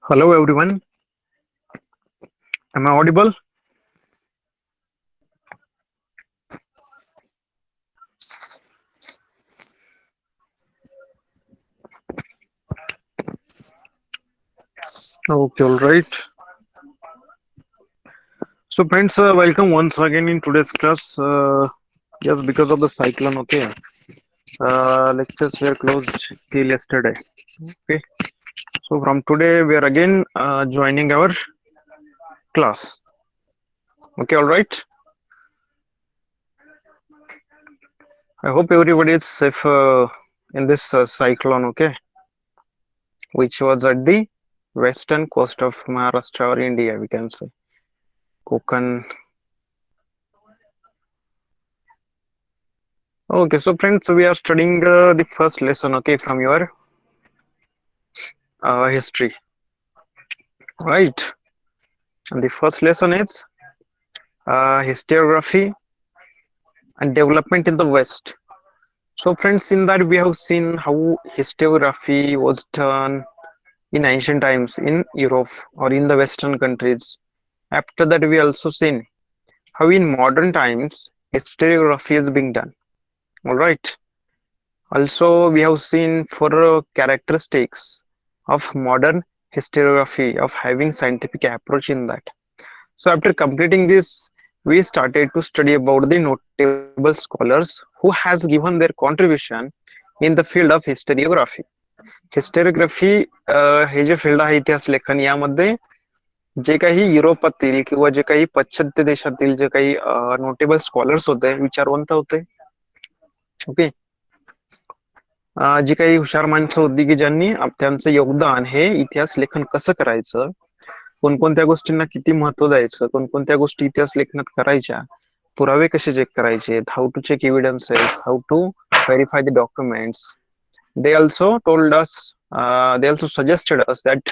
Hello everyone, am I audible? Okay, all right. So friends, welcome once again in today's class. Yes, because of the cyclone, okay. Lectures were closed till yesterday. Okay. So from today we are again joining our class. Okay, all right. I hope everybody is safe in this cyclone, okay, which was at the western coast of Maharashtra or India, we can say. Konkan. Okay, so friends, we are studying the first lesson, okay, from your history, right? And the first lesson is historiography and development in the West. So, friends, in that we have seen how historiography was done in ancient times in Europe or in the Western countries. After that, we also seen how in modern times historiography is being done. All right. Also, we have seen for characteristics of modern historiography of having scientific approach in that. So after completing this, we started to study about the notable scholars who has given their contribution in the field of historiography. Historiography हे जे field आहे इतिहास लेखन यामध्ये जे काही युरोपातील किंवा जे काही पाश्चात्य देशातील जे काही नोटेबल स्कॉलर्स होते विचारवंत होते ओके जी काही हुशार माणसं होती की ज्यांनी त्यांचं योगदान हे इतिहास लेखन कसं करायचं कोणकोणत्या गोष्टींना किती महत्व द्यायचं कोणकोणत्या गोष्टी इतिहास लेखनात करायच्या पुरावे कसे चेक करायचे how to check evidences how to verify the documents they also told us they also suggested us that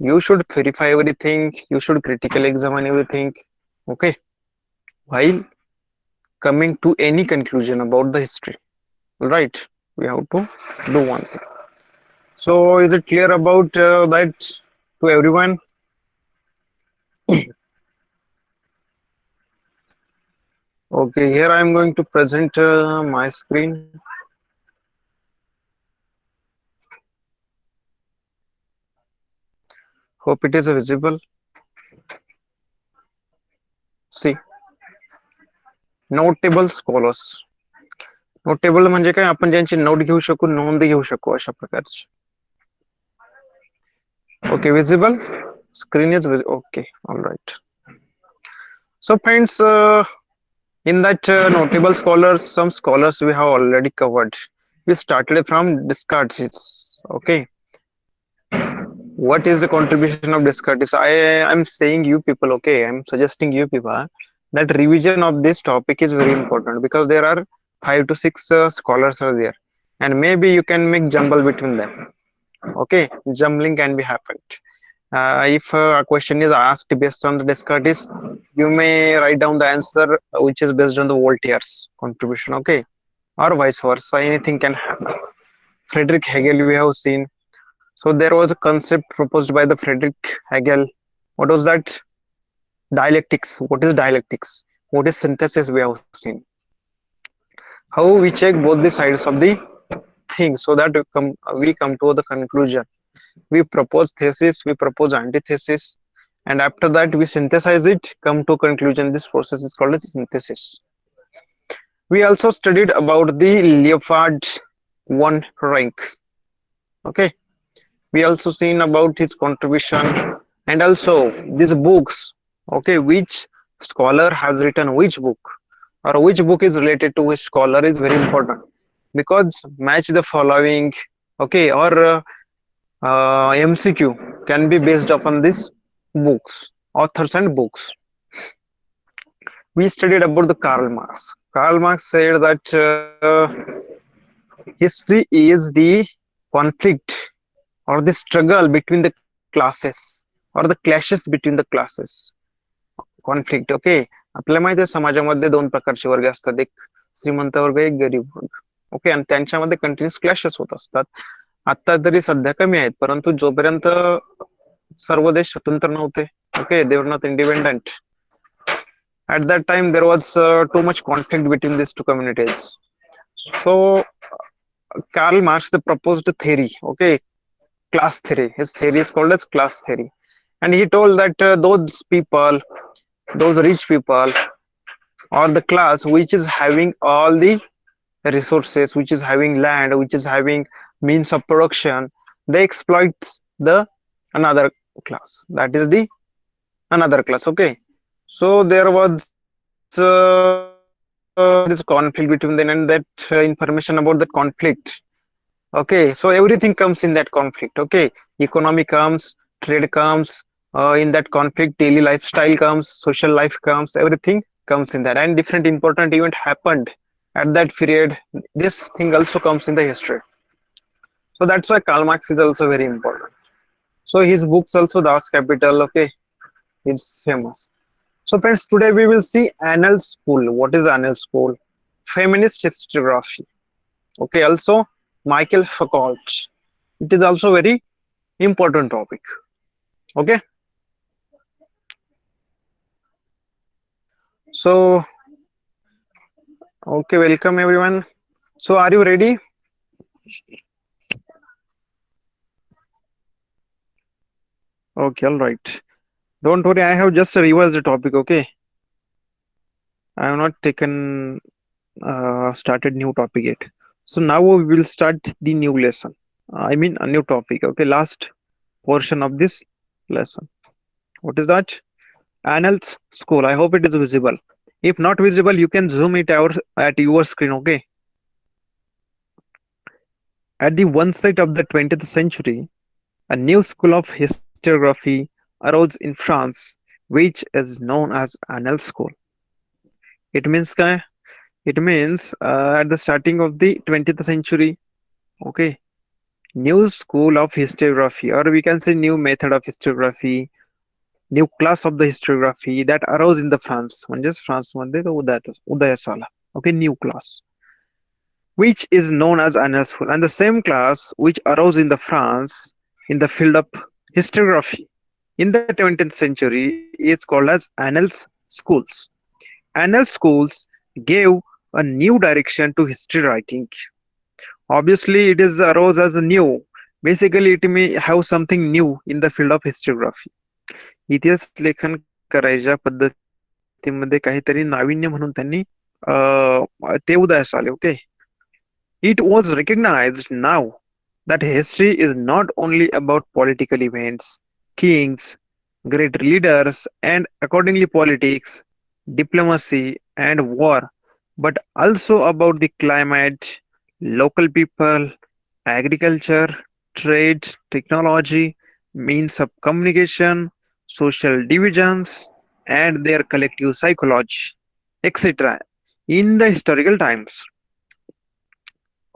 you should verify everything you should critically examine everything okay while coming to any conclusion about the history right we have to do one thing so is it clear about that to everyone okay here I am going to present my screen hope it is visible see notable scholars notable म्हणजे काय आपण ज्यांची note घेऊ शकू नोंद घेऊ शकू अशा प्रकारची okay visible screen is okay all right so friends in that notable scholars some scholars we have already covered we started from Descartes okay what is the contribution of Descartes I'm saying you people okay I'm suggesting you people that revision of this topic is very important because there are 5 to 6 scholars are there and maybe you can make jumble between them okay jumbling can be happened if a question is asked based on the Descartes you may write down the answer which is based on the Voltaire's contribution okay or vice versa anything can happen Friedrich Hegel we have seen so there was a concept proposed by the Friedrich Hegel what was that dialectics what is dialectics what is synthesis we have seen how we check both the sides of the thing so that we come to the conclusion we propose thesis we propose antithesis and after that we synthesize it come to conclusion this process is called as synthesis we also studied about the Leopard one rank okay we also seen about his contribution and also these books okay which scholar has written which book or which book is related to which scholar is very important because match the following okay or MCQ can be based upon these books, authors and books. We studied about the Karl Marx. Karl Marx said that history is the conflict or the struggle between the classes or the clashes between the classes. Conflict, okay. आपल्याला माहिती आहे समाजामध्ये दोन प्रकारचे वर्ग असतात एक श्रीमंत वर्ग एक गरीब वर्ग ओके आणि त्यांच्यामध्ये कंटिन्युअस क्लॅशेस होत असतात आता तरी सध्या कमी आहेत परंतु जोपर्यंत सर्व देश स्वतंत्र नव्हते. Okay, they were not independent. At that time, there was too much conflict between these two communities. So Karl Marx the proposed theory. Okay, class theory. His theory is called as class theory, and he told that those people, those rich people, or the class which is having all the resources, which is having land, which is having means of production, they exploit the another class. That is the another class. Okay, so there was this conflict between them, and that information about the conflict. Okay, so everything comes in that conflict. Okay, economy comes, trade comes, in that conflict, daily lifestyle comes, social life comes, everything comes in that, and different important event happened at that period. This thing also comes in the history. So that's why Karl Marx is also very important. So his books also, Das Capital, okay, is famous. So friends, today we will see Annals School. What is Annals School? Feminist historiography. Okay, also Michael Foucault. It is also very important topic. Okay, so okay, welcome everyone. So are you ready? Okay, all right. Don't worry, I have just revised the topic. Okay, I have not taken started new topic yet. So now we will start the new lesson. I mean a new topic. Okay, last portion of this lesson. What is that? Annals School. I hope it is visible. If not visible, you can zoom it out at your screen. Okay. At the one side of the 20th century, a new school of historiography arose in France, which is known as Annals School. It means it means at the starting of the 20th century, okay, new school of historiography, or we can say new method of historiography, new class of the historiography that arose in the France. म्हणजेच France मध्ये तो उदयास आला. Okay, new class, which is known as annals school, and the same class which arose in the France in the field of historiography in the 20th century is called as annals schools. Annals schools gave a new direction to history writing. Obviously, it is arose as a new. Basically, it may have something new in the field of historiography. इतिहास लेखन करायच्या पद्धतीमध्ये काहीतरी नाविन्य म्हणून त्यांनी ते उदयास आले. Okay, it was recognized now that history is not only about political events, kings, great leaders, and accordingly politics, diplomacy, and war, but also about the climate, local people, agriculture, trade, technology, means of communication, social divisions, and their collective psychology, etc. in the historical times.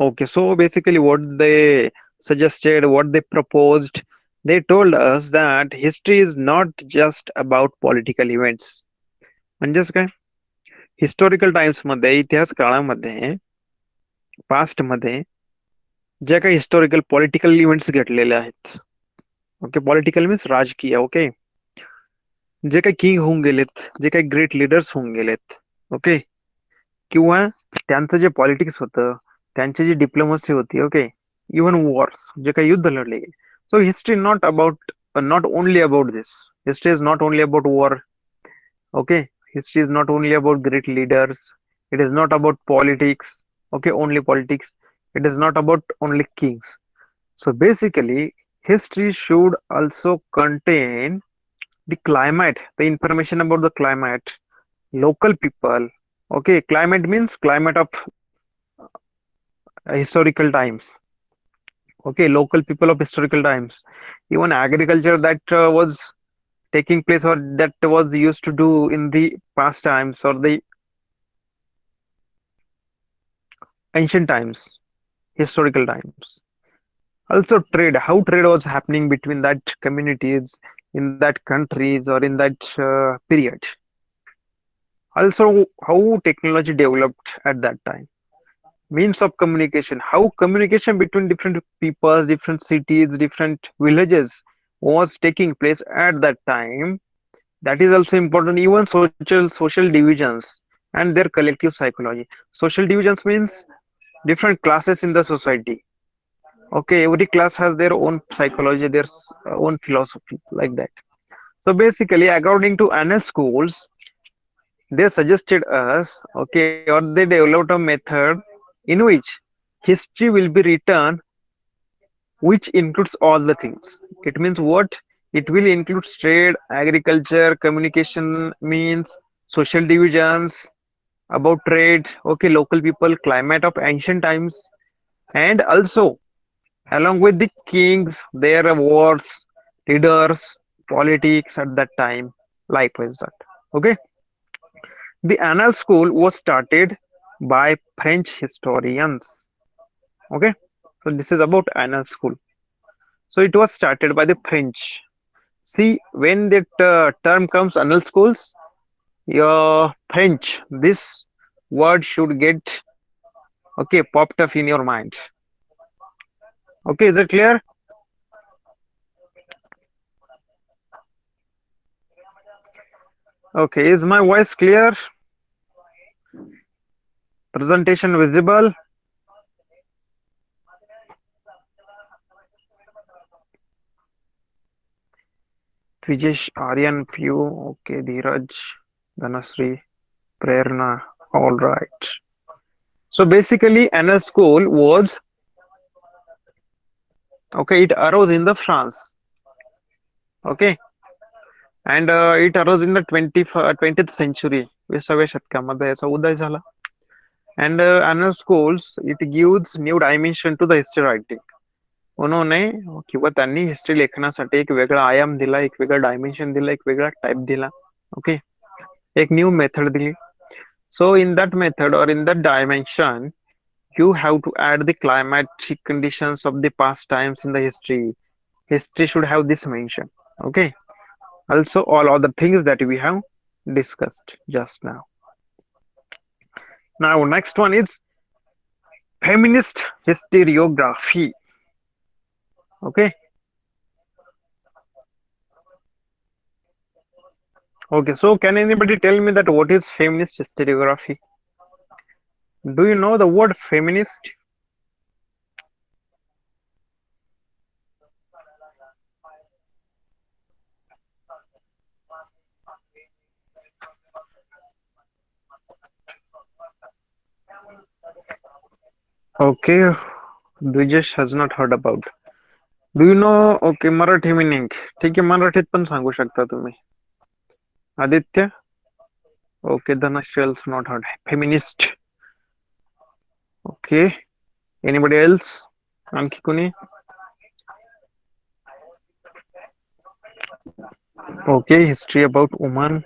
Okay, so basically, what they suggested, what they proposed, they told us that history is not just about political events. म्हणजेच काय, historical times मध्ये, इतिहास काळामध्ये, past मध्ये ज्या काही historical political events घडलेले आहेत, ओके, पॉलिटिकल मीन्स राजकीय, ओके, जे काही किंग होऊन गेलेत, जे काही ग्रेट लिडर्स होऊन गेलेत, ओके, किंवा त्यांचं जे पॉलिटिक्स होतं, त्यांची जी डिप्लोमसी होती, ओके, इवन वॉर्स, जे काही युद्ध लढले गेले. So history not about, not only about this. History is not only about war. Okay, history is not only about great leaders, it is not about politics, okay, only politics, it is not about only kings. So basically, history should also contain the climate, the information about the climate, local people. Okay, climate means climate of historical times. Okay, local people of historical times, even agriculture that was taking place, or that was used to do in the past times or the ancient times, historical times. Also trade, how trade was happening between that communities, in that countries, or in that period. Also how technology developed at that time, means of communication, how communication between different peoples, different cities, different villages was taking place at that time. That is also important. Even social divisions and their collective psychology. Social divisions means different classes in the society. Okay, every class has their own psychology, their own philosophy, like that. So basically, according to annal schools, they suggested us, okay, or they developed a method in which history will be written, which includes all the things. It means what? It will include trade, agriculture, communication means, social divisions, about trade, okay, local people, climate of ancient times, and also along with the kings, their wars, leaders, politics at that time, likewise that. Okay, the Annal School was started by French historians. Okay, so this is about Annal School. So it was started by the French. See, when that term comes, Annal Schools, your French, this word should get okay popped up in your mind. Okay, is it clear? Okay, is my voice clear? Presentation visible? Trijesh, Aryan, Pew, okay, Dheeraj, Dhanasri, Prerna, all right. So basically, Anna School was okay. It arose in the France, okay, and it arose in the 20th century. 20व्या शतकामध्ये याचा उदय झाला. And Anna schools it gives new dimension to the history writing. उन्होंने किंवा त्यांनी history लेखनासाठी एक वेगळा आयाम दिला, एक वेगळा डायमेन्शन दिला, एक वेगळा टाइप दिला. ओके, एक न्यू मेथड दिली. So in that method or in that dimension, you have to add the climatic conditions of the past times in the history. History should have this mention. Okay. Also all other things that we have discussed just now. Now next one is feminist historiography. Okay. Okay. So can anybody tell me that what is feminist historiography? Do you know the word feminist? Okay. Dvijesh has not heard about. Do you know okay Marathi meaning ठीक आहे मराठीत पण सांगू शकता तुम्ही Aditya okay Dhanashree also not heard feminist okay anybody else आणखी कोणी okay history about woman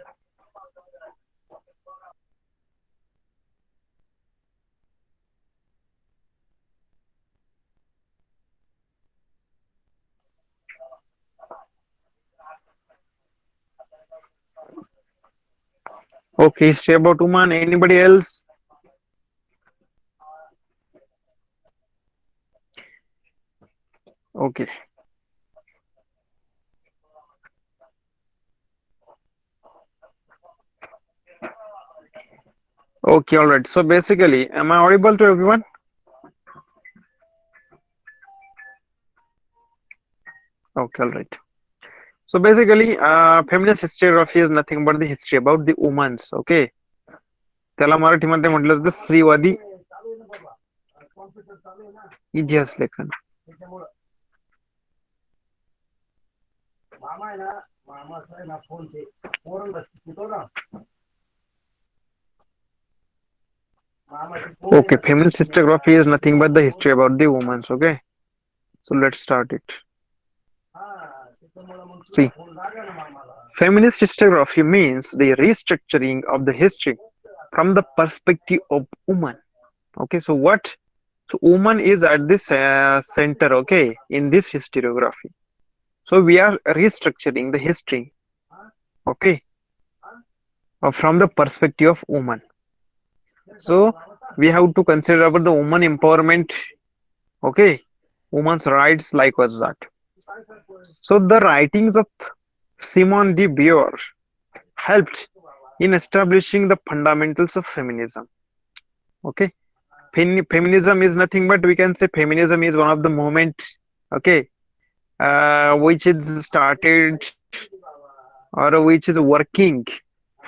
okay history about woman anybody else okay okay all right so basically am I audible to everyone okay all right so basically feminist historiography is nothing but the history about the women's okay त्याला मराठीमध्ये म्हटलं तर स्त्रीवादी इतिहास लेखन okay feminist historiography is nothing but the history about the women's okay so let's start it see feminist historiography means the restructuring of the history from the perspective of woman okay so what so woman is at this center okay in this historiography so we are restructuring the history okay from the perspective of woman so we have to consider about the woman empowerment okay women's rights likewise that So the writings of Simone de Beauvoir helped in establishing the fundamentals of feminism. Okay, feminism is nothing but, we can say feminism is one of the movement. Okay, which is started or which is working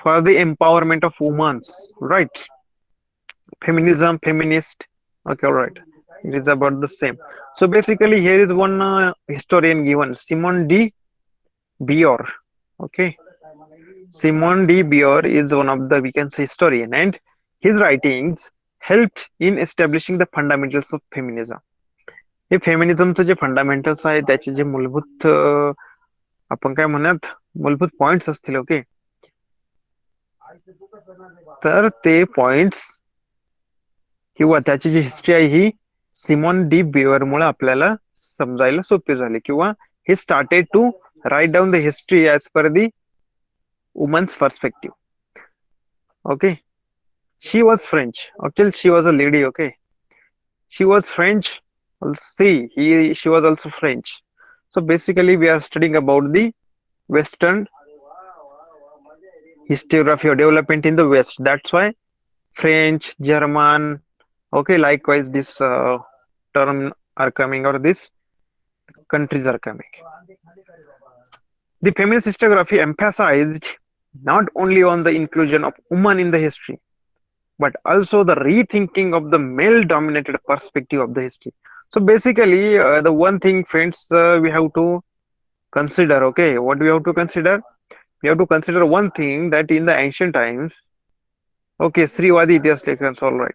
for the empowerment of women, right? Feminism, feminist. Okay, all right. It is about the same. So basically, here is one historian given, Simon de Beauvoir. Okay, Simon de Beauvoir is one of the, we can say, historian, and his writings helped in establishing the fundamentals of feminism. हे फेमिनिझमचं जे fundamentals आहे त्याचे जे मूलभूत आपण काय म्हणत मूलभूत पॉइंट्स असतील. ओके, तर ते पॉइंट्स किंवा त्याची जी हिस्ट्री आहे ही सिमॉन डी बिवर मुळे आपल्याला समजायला सोपे झाले, किंवा he started to write down the history as per the woman's perspective. Okay, she was French. Actually, she was a lady. Okay, she was French. See, she was also French. So basically, we are studying about the Western historiography or development in the West. That's why French, German. Okay, likewise, this term are coming, or these countries are coming. The feminist historiography emphasized not only on the inclusion of women in the history, but also the rethinking of the male dominated perspective of the history. So basically, the one thing, friends, we have to consider. Okay, what we have to consider? We have to consider one thing, that in the ancient times, okay, Srivadi Ityas Lekhans, all right.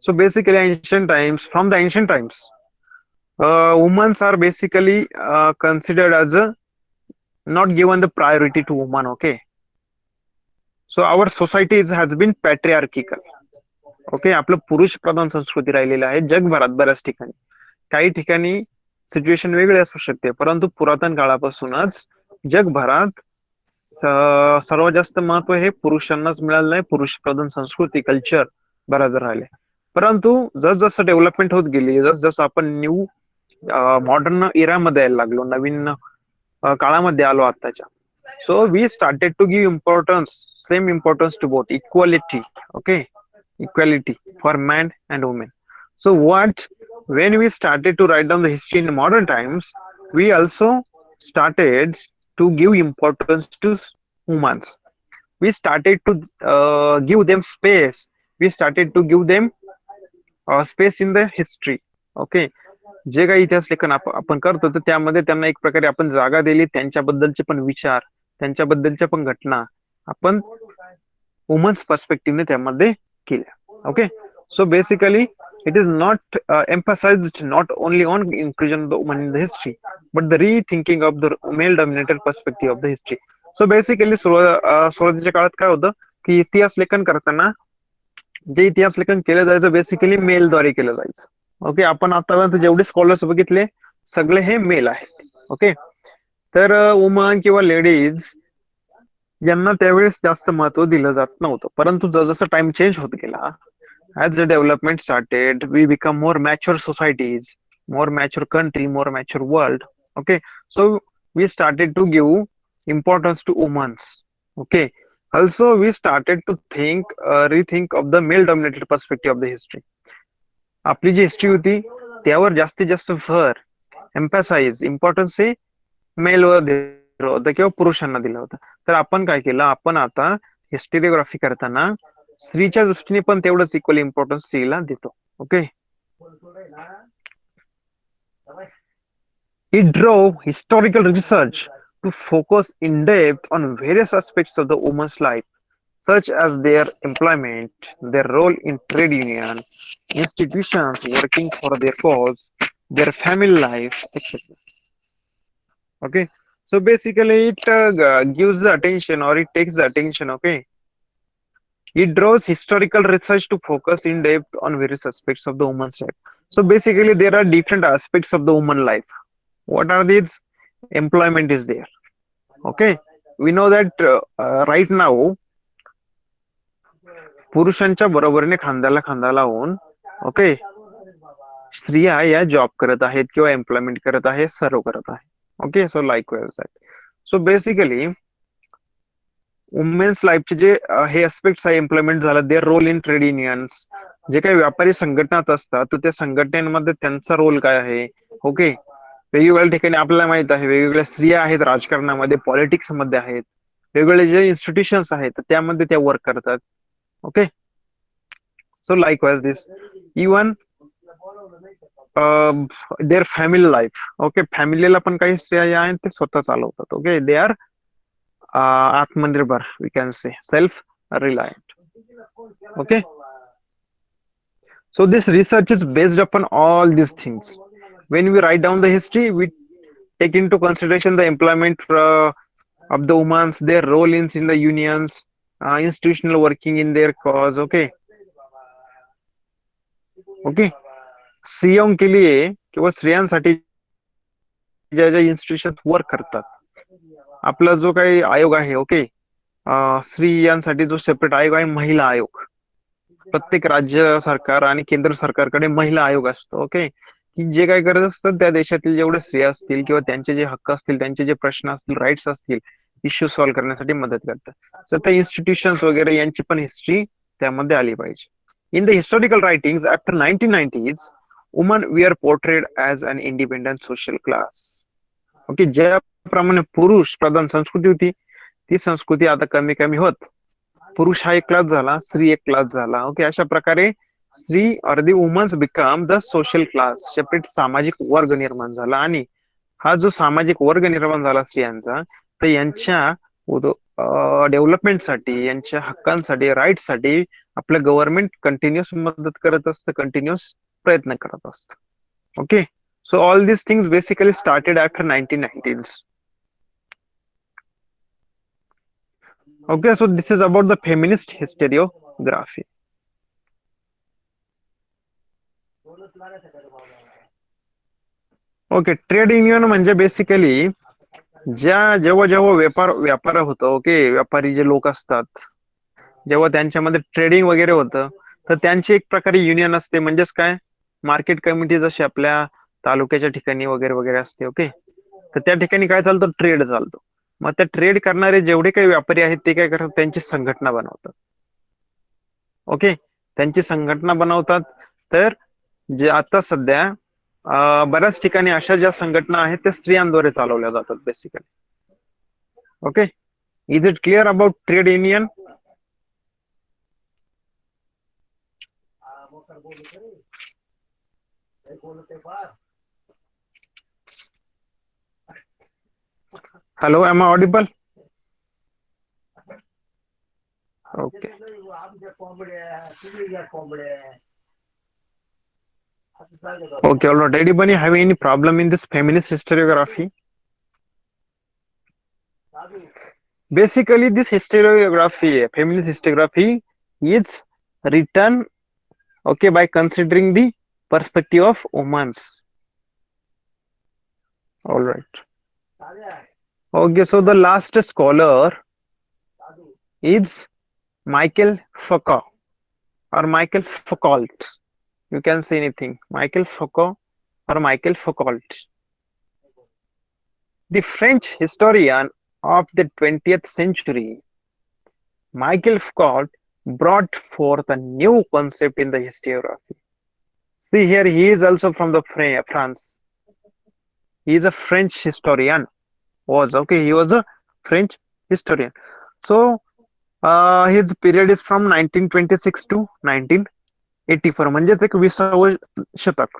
So basically, ancient times, from the ancient times, women are basically considered as a not given the priority to woman. Okay, so our society has been patriarchal. Okay, आपलं पुरुष प्रधान संस्कृती राहिलेली आहे जगभरात. बऱ्याच ठिकाणी, काही ठिकाणी सिच्युएशन वेगळी असू शकते, परंतु पुरातन काळापासूनच जगभरात सर्वात जास्त महत्व हे पुरुषांनाच मिळालेलं आहे. पुरुष प्रधान संस्कृती, कल्चर बराच राहिले. परंतु जसं डेव्हलपमेंट होत गेली, जसं आपण न्यू मॉडर्न इरामध्ये यायला लागलो, नवीन काळामध्ये आलो आताच्या, so we started to give importance, same importance to both, equality. Okay, equality for man and woman. So what, when we started to write down the history in modern times, we also started to give importance to women. We started to give them space. We started to give them space in the history. Okay, जे काही इतिहास लेखन आपण करतो, तर त्यामध्ये त्यांना एक प्रकारे आपण जागा दिली, त्यांच्याबद्दलचे पण विचार, त्यांच्याबद्दलच्या पण घटना आपण वुमन्स पर्स्पेक्टिव्हने त्यामध्ये केल्या. Okay, so basically it is not emphasized not only on inclusion of the woman in the history, but the rethinking of the male dominated perspective of the history. So basically सुरुवातीच्या काळात काय होतं की इतिहास लेखन करताना जे इतिहास लेखन केलं जायचं बेसिकली मेल द्वारे केलं जायचं. ओके, आपण आतापर्यंत जेवढे स्कॉलर्स बघितले सगळे हे मेल आहेत. ओके, तर वुमन किंवा लेडीज यांना त्यावेळेस जास्त महत्व दिलं जात नव्हतं, परंतु जसं टाइम चेंज होत गेला, as the development started, we become more mature societies, more mature country, more mature world. Okay, so we started to give importance to women's. Okay, also we started to rethink of the male dominated perspective of the history. आपली जी history होती त्यावर जास्तीत जास्त भर, एम्पॅसाइज, importance हे मेलवर दिलं होतं किंवा पुरुषांना दिलं होतं. तर आपण काय केलं, आपण आता हिस्टोरिओग्राफी करताना स्त्रीच्या दृष्टीने पण तेवढंच इक्वल इम्पॉर्टन्स स्त्रीला देतो. Okay, it drove historical research to focus in depth on various aspects of the woman's life, such as their employment, their role in trade union, institutions working for their cause, their family life, etc. Okay, so basically it gives the attention, or it takes the attention. Okay, it draws historical research to focus in depth on various aspects of the woman's life. So basically, there are different aspects of the woman life. What are these? Employment is there. Okay, we know that right now, पुरुषांच्या बरोबरीने खांद्याला खांदा लावून, okay, स्त्रिया या job करत आहेत किंवा एम्प्लॉयमेंट करत आहे, सर्व करत आहे. Okay, so like so basically women's लाईफचे जे हे एस्पेक्ट्स आहे एम्प्लॉयमेंट झालं, their role in trade unions, जे काही व्यापारी संघटनात असतात तर त्या संघटनेमध्ये त्यांचा रोल काय आहे. ओके, वेगवेगळ्या ठिकाणी आपल्याला माहित आहे वेगवेगळ्या स्त्रिया आहेत राजकारणामध्ये, पॉलिटिक्स मध्ये आहेत, वेगवेगळे जे इन्स्टिट्यूशन्स आहेत त्यामध्ये त्या वर्क करतात. Okay, so likewise this even their family life. Okay, फॅमिलीला पण काही स्त्रिया ज्या आहेत ते स्वतः चालवतात. ओके, दे आर आत्मनिर्भर, we can say self reliant. Okay, so this research is based upon all these things. When we write down the history, we take into consideration the employment of the women, their role in the unions, institutional working in their cause. Okay, okay, स्त्रियों के लिए किंवा स्त्रियांसाठी ज्या ज्या institution work करतात, आपला जो काही आयोग आहे. ओके, स्त्रियांसाठी जो सेपरेट आयोग आहे, महिला आयोग. प्रत्येक राज्य सरकार आणि केंद्र सरकारकडे महिला आयोग असतो. ओके, की जे काय करत असतात त्या देशातील जेवढे स्त्रिया असतील किंवा त्यांचे जे हक्क असतील, त्यांचे जे प्रश्न असतील, राईट्स असतील, इश्यू सॉल्व्ह करण्यासाठी मदत करतात. तर त्या इन्स्टिट्यूशन्स वगैरे यांची पण हिस्ट्री त्यामध्ये आली पाहिजे. In the historical writings after 1990s, woman we are portrayed as an independent social class. Okay, ज्याप्रमाणे पुरुष प्रधान संस्कृती होती, ती संस्कृती आता कमी कमी होत पुरुष हा एक क्लास झाला, स्त्री एक क्लास झाला. ओके, अशा प्रकारे स्त्री or the women's become the social class, separate सामाजिक वर्ग निर्माण झाला. आणि हा जो सामाजिक वर्ग निर्माण झाला स्त्रियांचा, तर यांच्या डेव्हलपमेंटसाठी, यांच्या हक्कांसाठी, राईटसाठी आपलं गव्हर्नमेंट कंटिन्युअस मदत करत असतं, कंटिन्युअस प्रयत्न करत असतं. Okay, so all these things basically started after 1990s. Okay, so this is about the feminist historiography. Okay, trade union म्हणजे बेसिकली जेव्हा जेव्हा व्यापार होतो. ओके, व्यापारी जे लोक असतात, जेव्हा त्यांच्यामध्ये ट्रेडिंग वगैरे होतं, तर त्यांची एक प्रकारे युनियन असते. म्हणजेच काय, मार्केट कमिटी जशी आपल्या तालुक्याच्या ठिकाणी वगैरे वगैरे असते. ओके, तर त्या ठिकाणी काय चालतं, ट्रेड चालतो. मग त्या ट्रेड करणारे जेवढे काही व्यापारी आहेत ते काय करतात, त्यांची संघटना बनवतात. ओके, त्यांची संघटना बनवतात. तर जे आता सध्या बऱ्याच ठिकाणी अशा ज्या संघटना आहेत त्या स्त्रियांद्वारे चालवल्या जातात basically. Okay, is it clear about trade union? Hello, am I audible? Okay. Okay, all right. Anybody have any problem in this feminist historiography? Basically, this historiography, feminist historiography, is written, okay, by considering the perspective of women. All right. Okay, so the last scholar is Michael Foucault or Michael Foucault. You can say anything. Michael Foucault or Michael Foucault. The French historian of the 20th century, Michael Foucault brought forth a new concept in the historiography. See here, he is also from the France. He is a French historian. He was a French historian. So his period is from 1926 to 1984. म्हणजेच एक 20वे शतक,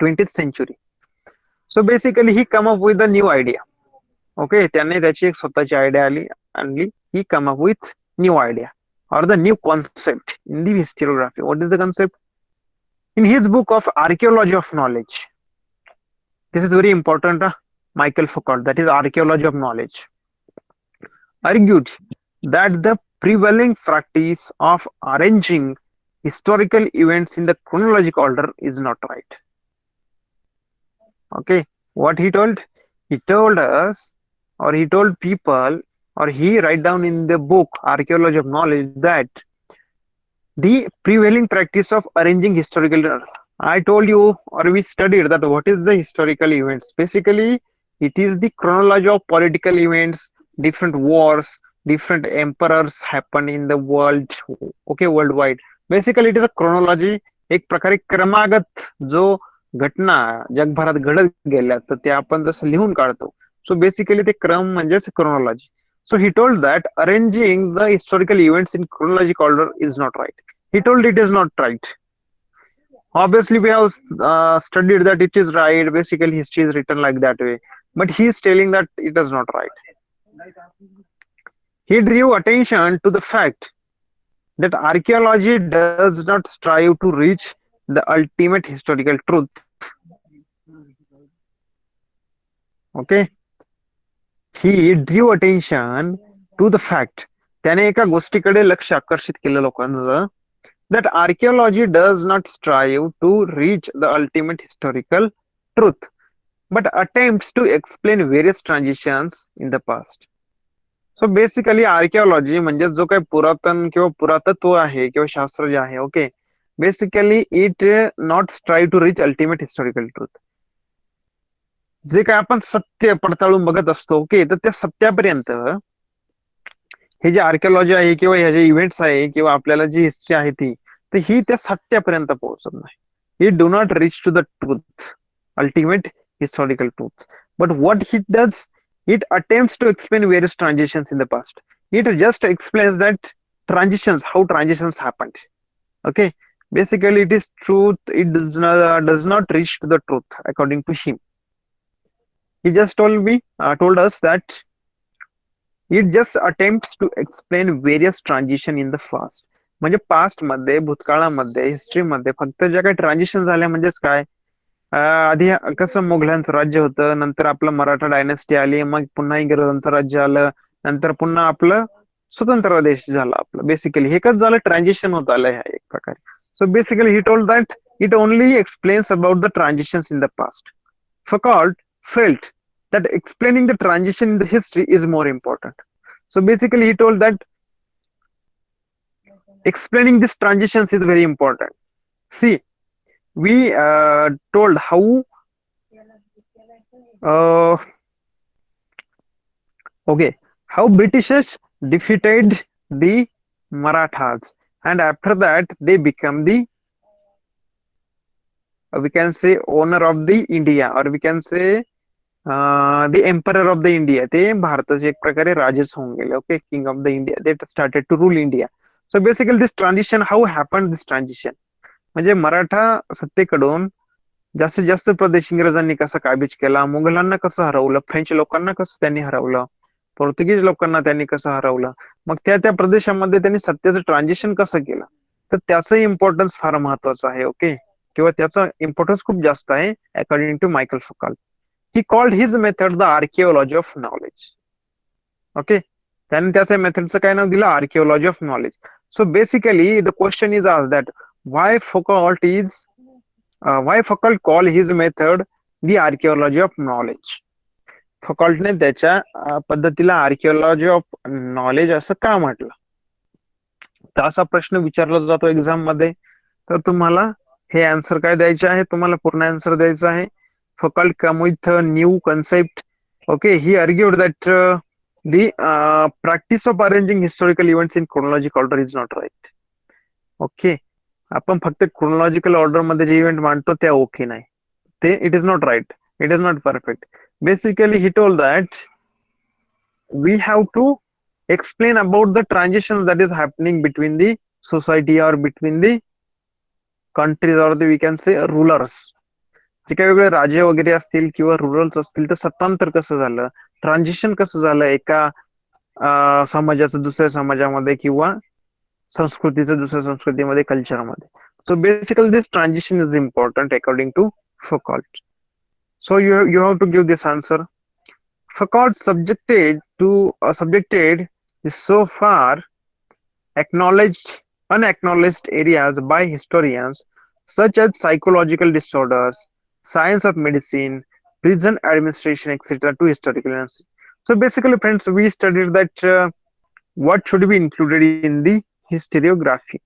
20th century. So basically he come up with a new idea. Okay, त्याने त्याची एक स्वतःची idea आणली. He come up with new idea or the new concept in the historiography. What is the concept? In his book of Archaeology of Knowledge, this is very important, Michael Foucault, that is Archaeology of Knowledge, argued that the prevailing practice of arranging historical events in the chronological order is not right. Okay, what he told? He told us, or he told people, or he write down in the book Archaeology of Knowledge that the prevailing practice of arranging historical I told you, or we studied that what is the historical events. Basically, it is the chronology of political events, different wars, different emperors happen in the world, okay, worldwide. Basically, it is a chronology. एक प्रकारे क्रमागत जो घटना जगभरात घडत गेल्या तर ते आपण जसं लिहून काढतो. सो बेसिकली ते क्रम म्हणजेच chronology. So he told that arranging the historical events in chronological order is not right. He told it is not right. Obviously, we have studied that it is right. Basically, history is written like that way. But he is telling that it is not right. He drew attention to the fact that archaeology does not strive to reach the ultimate historical truth. Okay? He drew attention to the fact. त्याने एका गोष्टीकडे लक्ष आकर्षित केलं लोकांचं that archaeology does not strive to reach the ultimate historical truth, but attempts to explain various transitions in the past. So basically archaeology म्हणजे जो काही पुरातन किंवा पुरातत्व आहे किंवा शास्त्र जे आहे, okay, basically it not strive to reach ultimate historical truth. जे काय आपण सत्य पडताळून बघत असतो, ओके, तर त्या सत्यापर्यंत हे जे आर्किओलॉजी आहे किंवा ह्या जे इव्हेंट्स आहे किंवा आपल्याला जी हिस्ट्री आहे ती, तर ही त्या सत्यापर्यंत पोहोचत नाही. He do not reach to the truth, ultimate historical truth. But what it does, it attempts to explain various transitions in the past. It just explains that transitions, how transitions happened. Okay, basically it is truth. It does not reach to the truth according to him. He just told us that it just attempts to explain various transition in the past. म्हणजे past मध्ये, भूतकाळामध्ये, हिस्ट्रीमध्ये फक्त ज्या काही transition झाल्या म्हणजेच काय, आधी कसं मुघलांचं राज्य होतं, नंतर आपलं मराठा डायनेस्टी आली, मग पुन्हा इंग्रजांचं राज्य आलं, नंतर पुन्हा आपलं स्वतंत्र देश झाला आपलं. बेसिकली हे कसं झालं, ट्रान्झिशन होत आलं ह्या एक प्रकारे. So basically he told that it only explains about the transitions in the past. Foucault felt that explaining the transition in the history is more important. So basically he told that explaining these transitions is very important. See, we told how uh, okay, how Britishers defeated the Marathas, and after that they become the we can say owner of the India, or we can say the emperor of the India. ते भारताचे एक प्रकारे राजेच होऊन गेले. Okay, king of the India. They started to rule India. So basically this transition, how happened this transition? म्हणजे मराठा सत्तेकडून जास्तीत जास्त प्रदेश इंग्रजांनी कसा काबीज केला, मुघलांना कसं हरवलं, फ्रेंच लोकांना कसं त्यांनी हरवलं, पोर्तुगीज लोकांना त्यांनी कसं हरवलं, मग त्या त्या प्रदेशामध्ये त्यांनी सत्तेचं ट्रान्झिशन कसं केलं, तर त्याचं इम्पॉर्टन्स फार महत्वाचं आहे. ओके, किंवा त्याचा इम्पॉर्टन्स खूप जास्त आहे according to Michael Foucault. He called his method the archaeology of knowledge. Okay, त्याने त्याच्या मेथडचं काय नाव दिलं, archaeology of knowledge. So basically the question is आज that why Foucault is why Foucault call his method the archaeology of knowledge. फकाल्टने त्याच्या पद्धतीला archaeology of knowledge असं का म्हटलं, तर असा प्रश्न विचारला जातो एक्झाम मध्ये. तर तुम्हाला हे आन्सर काय द्यायचे आहे, तुम्हाला पूर्ण आन्सर द्यायचं आहे. Foucault come with a new concept. Okay, he argued that the practice of arranging historical events in chronological order is not right. Okay, आपण फक्त क्रोनॉलॉजिकल ऑर्डर मध्ये जे इव्हेंट मांडतो त्या ओके नाही, ते it is not right, it is not perfect. Basically he told that we have to explain about the transition that is happening between the society और between the countries और we can say rulers. जे काही वेगळे राजे वगैरे असतील किंवा rurals असतील, तर सत्तांतर कसं झालं, ट्रान्झिशन कसं झालं एका समाजाचं दुसऱ्या समाजामध्ये किंवा संस्कृतीचं दुसऱ्या संस्कृतीमध्ये, कल्चरमध्ये. So basically this transition is important according to Foucault. So you have to give this answer. Foucault subjected is so far unacknowledged areas by historians such as psychological disorders, science of medicine, prison administration, etc. to historical analysis. So basically, friends, we studied that what should be included in the historiography,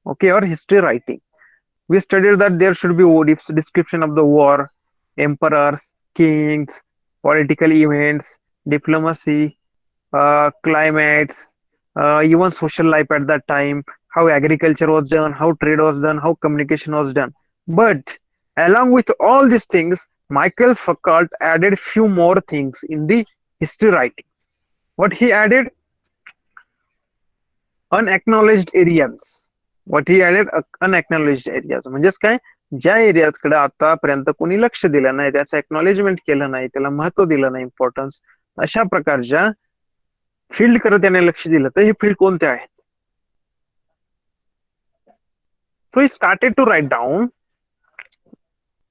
okay, or history writing. We studied that there should be description of the war, emperors, kings, political events, diplomacy, climates, even social life at that time, how agriculture was done, how trade was done, how communication was done. But along with all these things, Michael Foucault added few more things in the history writings. What he added? Unacknowledged areas. What he added? Unacknowledged areas. म्हणजेच काय? ज्या areas कडे आतापर्यंत कोणी लक्ष दिलं नाही, त्याचं एक्नॉलेजमेंट केलं नाही, त्याला महत्व दिलं नाही, इम्पॉर्टन्स, अशा प्रकारच्या फील्ड कडे त्याने लक्ष दिलं. तर हे फील्ड कोणते आहेत? So he started to write down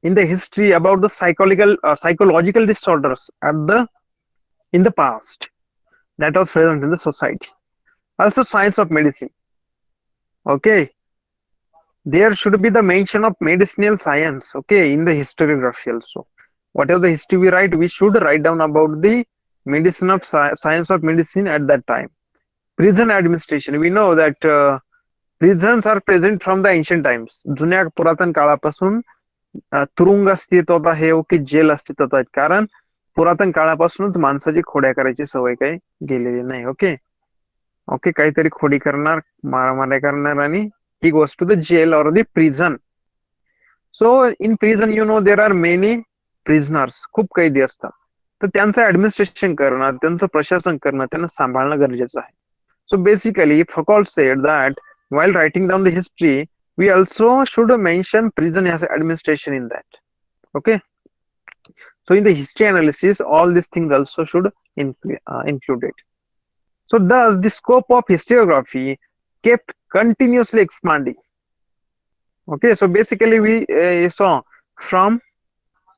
in the history about the psychological disorders in the past that was present in the society. Also science of medicine. Okay, there should be the mention of medicinal science, okay, in the historiography also. Whatever the history we write, we should write down about the medicine of science of medicine at that time. Prison administration, we know that prisons are present from the ancient times. जुन्या पुरातन काळापासून तुरुंग अस्तित्वात आहे, okay, jail अस्तित्वात आहेत. कारण पुरातन काळापासूनच माणसाची खोड्या करायची सवय काही गेलेली नाही. ओके ओके, काहीतरी खोडी करणार, मारामाऱ्या करणार, आणि ही गोes to the jail or the prison. So in prison, you know, there are many prisoners, खूप कैदी असतात. तर त्यांचं ऍडमिनिस्ट्रेशन करणं, त्यांचं प्रशासन करणं, त्यांना सांभाळणं गरजेचं आहे. So basically, Foucault said that while writing down the history, we also should mention prison as administration in that. Okay. So in the history analysis, all these things also should include it. So thus, the scope of historiography kept continuously expanding. Okay. So basically, we saw from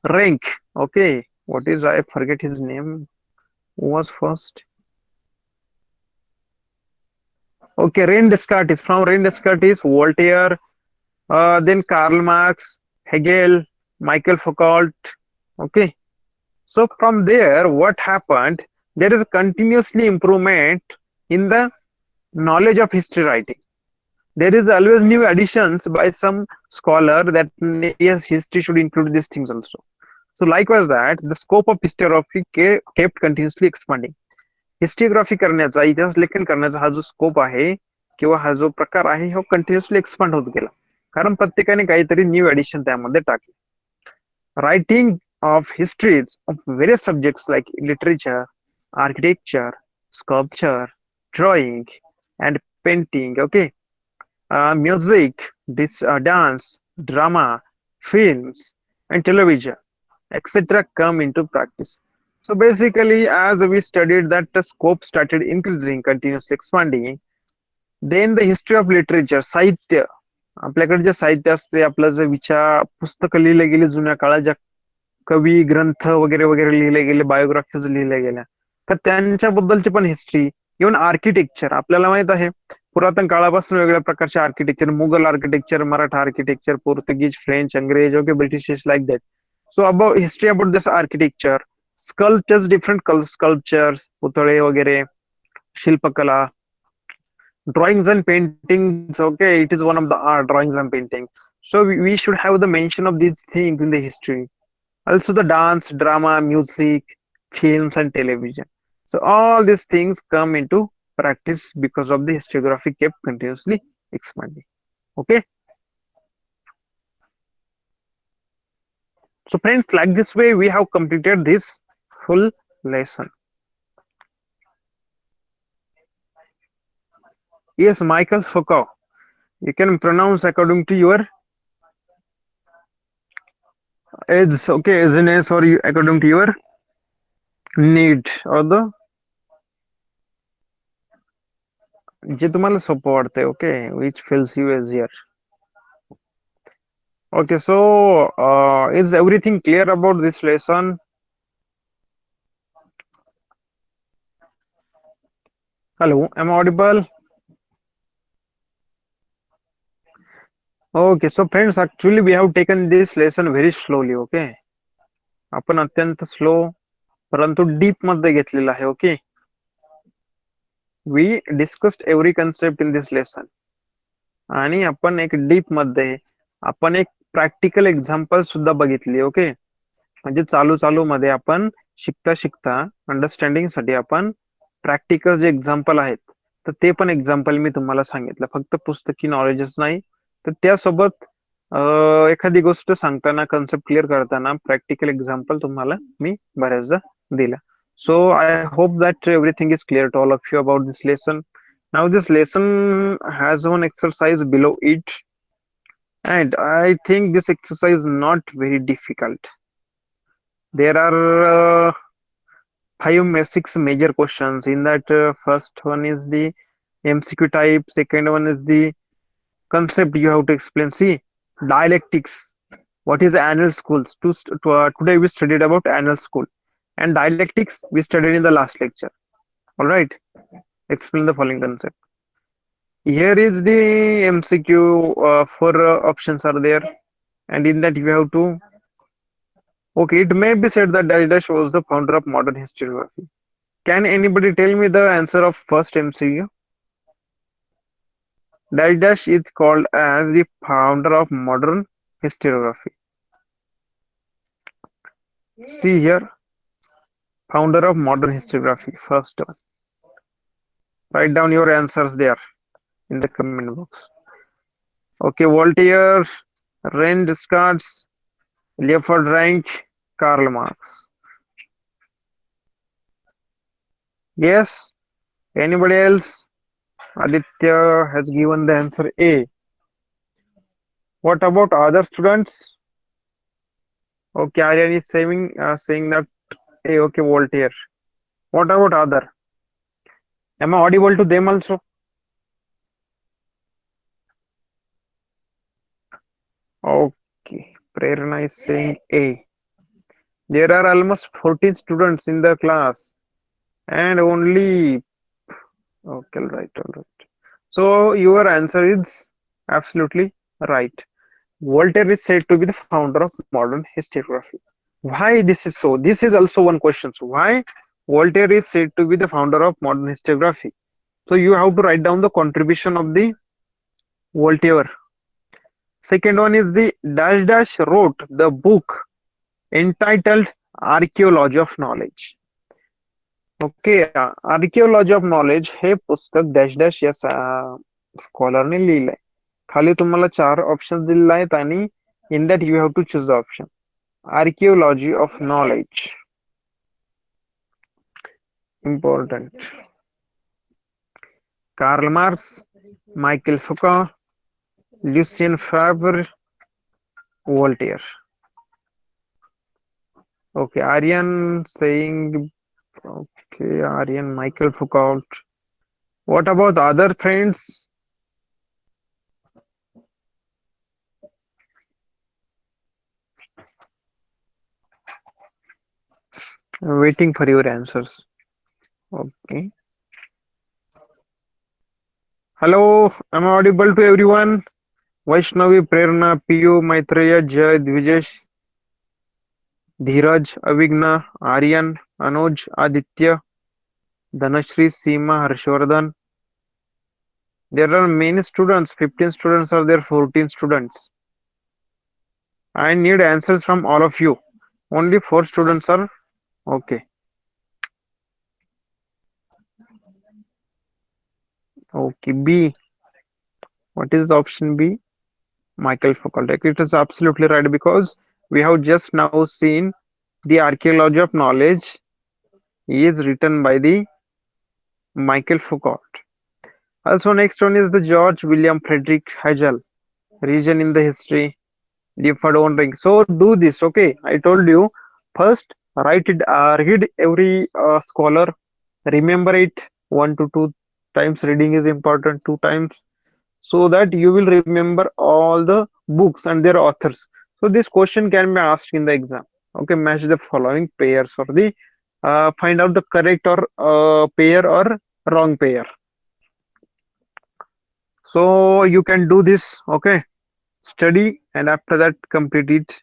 rank. Okay. What is, I forget his name. Who was first? Okay, René Descartes. From René Descartes, Voltaire, then Karl Marx, Hegel, Michael Foucault. Okay, so from there, what happened? There is continuously improvement in the knowledge of history writing. There is always new additions by some scholar that yes, history should include these things also. So likewise that the scope of historiography kept continuously expanding. Historiography करण्याचा, इतिहास लेखन करण्याचा हा जो scope आहे किंवा हा जो प्रकार आहे, हा कंटिन्युअसली एक्सपांड होत गेला, कारण प्रत्येकाने काहीतरी न्यू एडिशन त्यामध्ये टाकले. Writing of histories of various subjects like literature, architecture, sculpture, drawing and painting, okay, music, dance, drama, films and television, etc. come into practice. So basically, as we studied that the scope started increasing, continuously expanding, then the history of literature, साहित्य, आपल्याकडे जे साहित्य असते, आपलं जे विचार पुस्तकं लिहिले गेले जुन्या काळात, ज्या कवी ग्रंथ वगैरे वगैरे लिहिले गेले, बायोग्राफीज लिहिल्या गेल्या, तर त्यांच्याबद्दलची पण हिस्ट्री, इव्हन आर्किटेक्चर, आपल्याला माहित आहे पुरातन काळापासून वेगळ्या प्रकारचे architecture, Mughal architecture, Maratha architecture, Portuguese, French, अंग्रेज, okay, British, like that. So about history about this architecture, sculptures, different sculptures, पुतळे वगैरे, शिल्पकला, drawings and paintings. Okay, it is one of the art, drawings and painting. So we should have the mention of these things in the history. Also the dance, drama, music, films and television. So all these things come into practice because of the historiography kept continuously expanding. Okay. So friends, like this way we have completed this full lesson. Yes, Michael Foucault. You can pronounce according to your age, okay, ageness, or according to your need or the जे तुम्हाला सोपं वाटतंय, okay, which feels you easier. Okay, so is everything clear about this lesson? Hello, am I audible? Okay, so friends, actually we have taken this lesson very slowly. Okay, आपण अत्यंत slow परंतु deep मध्ये घेतलेला आहे. Okay, we discussed every concept in this lesson, आणि आपण एक deep मध्ये आपण एक प्रॅक्टिकल एक्झाम्पल सुद्धा बघितली. ओके, म्हणजे चालू चालू मध्ये आपण शिकता शिकता अंडरस्टँडिंग साठी आपण प्रॅक्टिकल जे एक्झाम्पल आहेत, तर ते पण एक्झाम्पल मी तुम्हाला सांगितलं. फक्त पुस्तकी नॉलेजच नाही, तर त्यासोबत एखादी गोष्ट सांगताना, कन्सेप्ट क्लिअर करताना प्रॅक्टिकल एक्झाम्पल तुम्हाला मी बऱ्याचदा दिला. So I hope that everything is clear to all of you about this lesson. Now this lesson has one exercise below it, and I think this exercise is not very difficult. There are six major questions in that. First one is the MCQ type, second one is the concept you have to explain. See, dialectics, what is annual schools? Today we studied about annual school, and dialectics we studied in the last lecture. All right, explain the following concept. Here is the MCQ. Four options are there, and in that you have to. Okay, it may be said that Derrida was the founder of modern historiography. Can anybody tell me the answer of first MCQ? Derrida is called as the founder of modern historiography. See here, founder of modern historiography. First one. Write down your answers there in the comment box. Okay, Voltaire, Rene Descartes, Leopold Rank, Karl Marx. Yes. Anybody else? Aditya has given the answer A. What about other students? Okay, Aryan is saying that A. Okay, Voltaire. What about other? Am I audible to them also? Okay, Prerna is saying A. There are almost 14 students in the class and only. Okay, all right. So your answer is absolutely right. Voltaire is said to be the founder of modern historiography. Why this is so? This is also one question. So why Voltaire is said to be the founder of modern historiography? So you have to write down the contribution of the Voltaire. Second one is the dash dash wrote the book entitled Archaeology of Knowledge. Okay, archaeology of knowledge हे पुस्तक dash dash या स्कॉलरने लिहिलंय. खाली तुम्हाला चार option दिलेले आहेत आणि in that you have to choose the option. Archaeology of knowledge, important. Karl Marx, Michel Foucault, Lucien Fabre, Voltaire. Okay, Aryan saying, okay, Aryan, Michael Foucault. What about other friends? Waiting for your answers. Okay. Hello, am I audible to everyone? Vaishnavi, Prerna, Piyu, Maitreya, Jay, Dvijesh, Dheeraj, Avigna, Aryan, Anuj, Aditya, Dhanashri, Seema, Harshvardhan. There are many students. 15 students are there, 14 students. I need answers from all of you. Only 4 students are okay. Okay, B. What is option B? Michael Foucault. It is absolutely right because we have just now seen the archaeology of knowledge is written by the Michael Foucault. Also, next one is the George William Frederick Hegel, region in the history, the own ring. So do this, okay? I told you first write it, read every scholar, remember it 1 to 2 times. Reading is important 2 times, so that you will remember all the books and their authors. So this question can be asked in the exam. Okay, match the following pairs or the find out the correct or pair or wrong pair. So you can do this. Okay, study and after that complete it.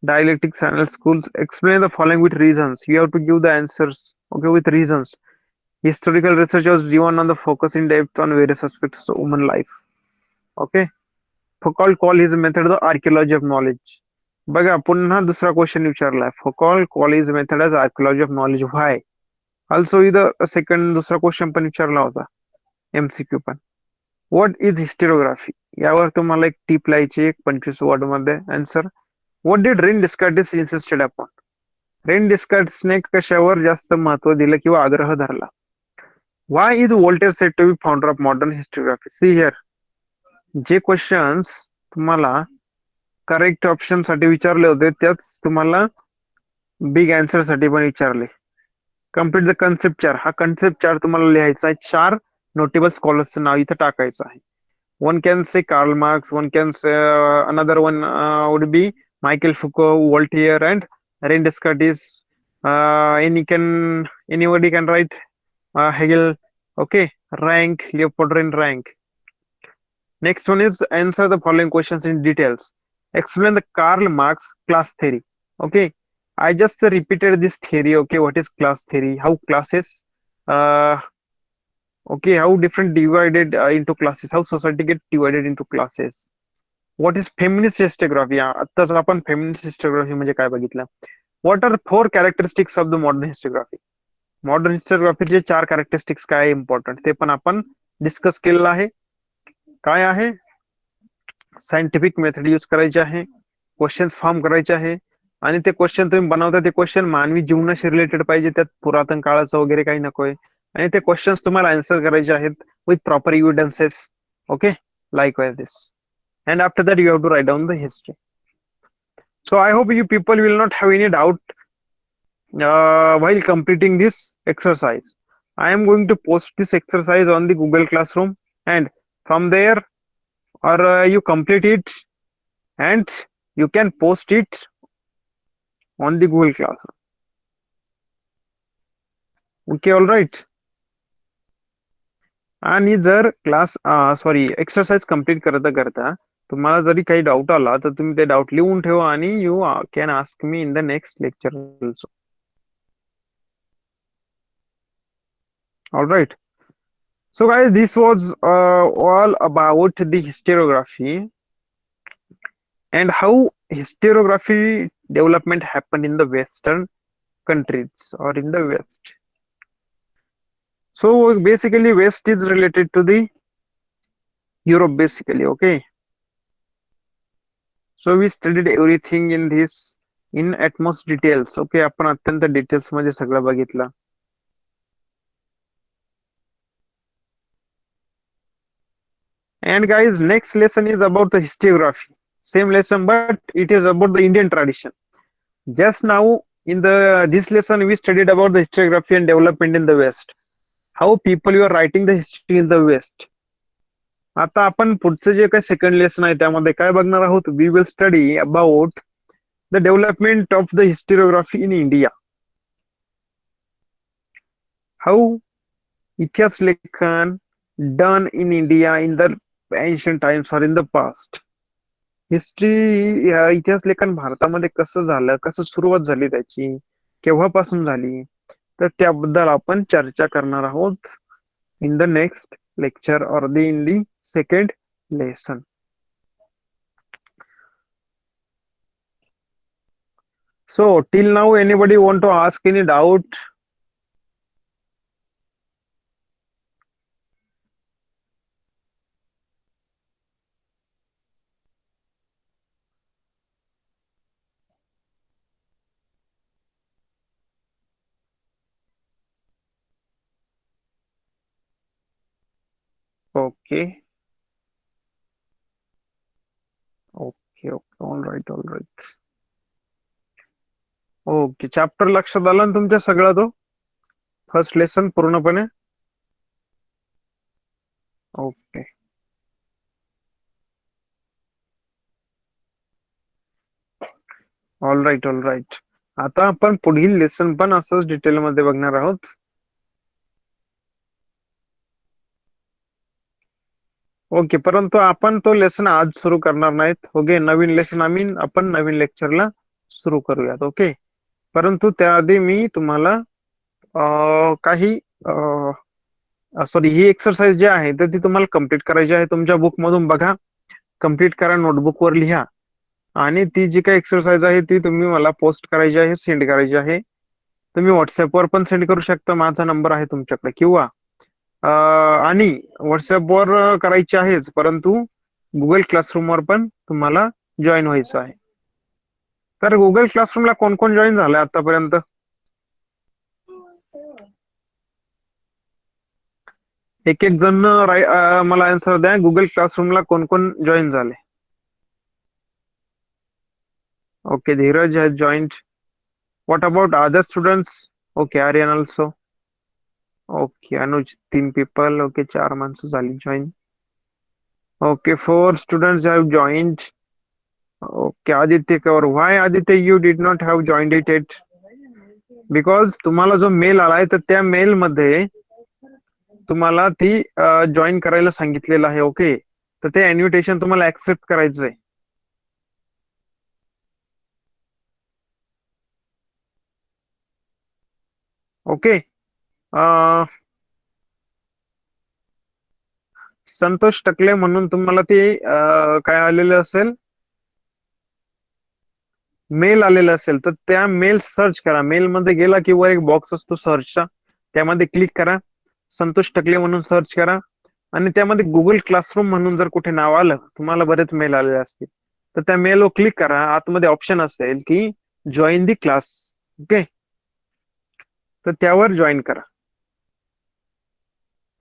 Dialectics channel schools explain the following with reasons. You have to give the answers. Okay, with reasons. Historical research was driven on the focus in depth on various aspects of human life. Okay. Foucault call his method the archaeology of knowledge. बघा पुन्हा दुसरा question विचारलाय. Foucault call his method as archaeology of knowledge. Why? Also इथं second दुसरा question पण विचारला होता MCQ पण. What is hysterography? यावर तुम्हाला एक टीप लिहायची, एक 25 वर्ड मध्ये answer. What did René Descartes insisted upon? René डिस्कार्टिसने कशावर जास्त महत्व दिलं किंवा आग्रह धरला? Why is Voltaire said to be founder of modern histography? See here, जे क्वेश्चन्स तुम्हाला करेक्ट ऑप्शन साठी विचारले होते त्याच तुम्हाला बिग आन्सर साठी पण विचारले. कम्प्लीट द कन्सेप्ट चार. हा कन्सेप्ट चार तुम्हाला लिहायचा आहे. 4 नोटेबल स्कॉलर्सचं नाव इथं टाकायचं आहे. One can say Karl Marx, one can say another one would be Michael Foucault, Voltaire, and René Descartes. Anybody can write Hegel. Okay, rank Leopold rank. Next one is answer the following questions in details. Explain the Karl Marx class theory. Okay, I just repeated this theory. Okay, what is class theory? How classes uh, okay, how different divided into classes, how society get divided into classes. What is feminist historiography? आत्ताच आपण feminist historiography म्हणजे काय बघितलं. What are 4 characteristics of the modern historiography? Modern हिस्टोग्राफीचे 4 characteristics काय important ते पण आपण डिस्कस केलेलं आहे. काय आहे? सायंटिफिक मेथड यूज करायचे आहे, क्वेश्चन्स फॉर्म करायचे आहे, आणि ते क्वेश्चन तुम्ही बनवता ते क्वेश्चन मानवी जीवनाशी रिलेटेड पाहिजे, त्यात पुरातन काळाचं वगैरे काही नकोय, आणि ते क्वेश्चन्स तुम्हाला आन्सर करायचे आहेत with proper evidences. Okay, like wise this. And after that you have to write down the history. So I hope you people will not have any doubt while completing this exercise. I am going to post this exercise on the Google Classroom, and from there or you complete it and you can post it on the Google Classroom. Okay, all right. आणि जर class sorry exercise complete करता करता तुम्हाला जरी काही doubt आला तर तुम्ही ते डाऊट लिहून ठेवा आणि you can ask me in the next lecture also. All right. So guys, this was all about the historiography and how historiography development happened in the Western countries or in the West. So basically West is related to the Europe basically. Okay. So we studied everything in this in utmost details. Okay, आपण अत्यंत details मध्ये सगळं बघितलं. And guys, next lesson is about the historiography. Same lesson, but it is about the Indian tradition. Just now in this lesson we studied about the historiography and development in the West. How people were writing the history in the West. आता आपण पुढचे जे काही second lesson आहे त्यामध्ये काय बघणार आहोत? We will study about the development of the historiography in India. How इतिहास लेखन done in India in the ancient times और इन द पास्ट. हिस्ट्री इतिहास लेखन भारतामध्ये कसं झालं, कसं सुरुवात झाली त्याची, केव्हापासून झाली, तर त्याबद्दल आपण चर्चा करणार आहोत in the next lecture or in the second lesson. So till now anybody want to ask any doubt? Okay. Okay, all right, all right. Okay, chapter लक्षात आला ना तुमच्या सगळा तो फर्स्ट लेसन पूर्णपणे? Okay, all right, all right. आता आपण पुढील लेसन पण असंच डिटेल मध्ये बघणार आहोत. ओके, परंतु आपण तो लेसन आज सुरू करणार नाहीत. ओके, नवीन लेसन आपण नवीन लेक्चरला सुरू करूयात. ओके, परंतु त्याआधी मी तुम्हाला काही सॉरी ही एक्सरसाइज जी आहे तर ती तुम्हाला कम्प्लीट करायची आहे. तुमच्या बुक मधून बघा कम्प्लीट करा, नोटबुकवर लिहा आणि ती जी काही एक्सरसाइज आहे ती तुम्ही मला पोस्ट करायची आहे, सेंड करायची आहे. तुम्ही व्हॉट्सअपवर पण सेंड करू शकता, माझा नंबर आहे तुमच्याकडे, किंवा आणि व्हॉट्सअपवर करायची आहेच, परंतु गुगल क्लासरूमवर पण तुम्हाला जॉईन व्हायचं आहे. तर गुगल क्लासरूमला कोण कोण जॉईन झालंय आतापर्यंत? एक एक जण मला आन्सर द्या, गुगल क्लासरूमला कोण कोण जॉईन झाले? Okay, Dheeraj has joint. What about other students? Okay, Aryan also. Okay, Anuj, 3 people. Okay, 4 माणसं झाली join. Okay, 4 students have joint. Okay, Aditya Kavar. Why Aditya you did not have joined it at? Because तुम्हाला जो मेल आलाय तर त्या मेल मध्ये तुम्हाला ती जॉईन करायला सांगितलेलं आहे. ओके, तर ते इन्व्हिटेशन तुम्हाला ऍक्सेप्ट करायचंय. ओके, संतोष टकले म्हणून तुम्हाला ते काय आलेलं असेल, मेल आलेला असेल, तर त्या मेल सर्च करा. मेल मध्ये गेला की वर एक बॉक्स असतो सर्चचा, त्यामध्ये क्लिक करा, संतोष टकले म्हणून सर्च करा आणि त्यामध्ये गुगल क्लासरूम म्हणून जर कुठे नाव आलं, तुम्हाला बरेच मेल आलेले असतील, तर त्या मेलवर क्लिक करा. आतमध्ये ऑप्शन असेल की जॉईन दी क्लास. ओके, तर त्यावर जॉईन करा,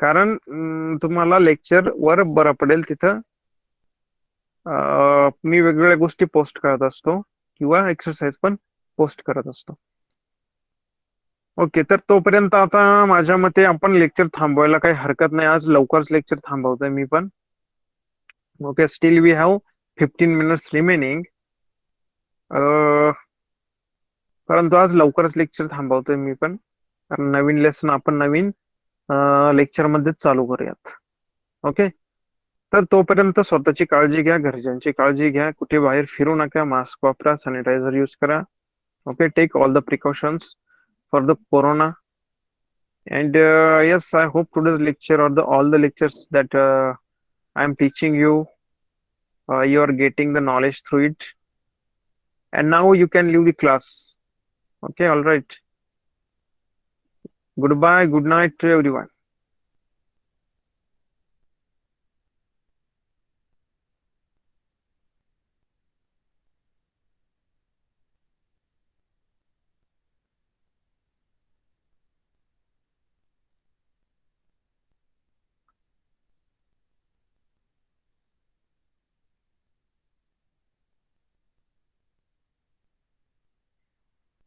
कारण तुम्हाला लेक्चर वर बरं पडेल. तिथं मी वेगवेगळ्या गोष्टी पोस्ट करत असतो किंवा एक्सरसाइज पण पोस्ट करत असतो. ओके, तर तोपर्यंत आता माझ्या मते आपण लेक्चर थांबवायला काही हरकत नाही. आज लवकरच लेक्चर थांबवतोय मी पण. Okay, still we have 15 minutes remaining. परंतु आज लवकरच लेक्चर थांबवतोय मी पण, कारण नवीन लेसन आपण नवीन लेक्चर मध्येच चालू करूयात. ओके, तर तोपर्यंत स्वतःची काळजी घ्या, घरच्यांची काळजी घ्या, कुठे बाहेर फिरू नका, मास्क वापरा, सॅनिटायझर यूज करा. Okay, take all the precautions for the corona. And yes, I hope today's lecture or the all the lectures that I am teaching you, you are getting the knowledge through it. And now you can leave the class. Okay, all right. Goodbye, good night to everyone.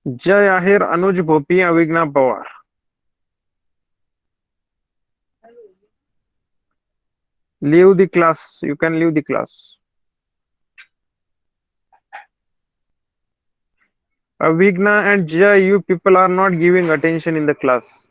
Jai Ahir, Anuj Bhopi, Avigna Pawar. Leave the class. You can leave the class. Avigna and Jai, you people are not giving attention in the class.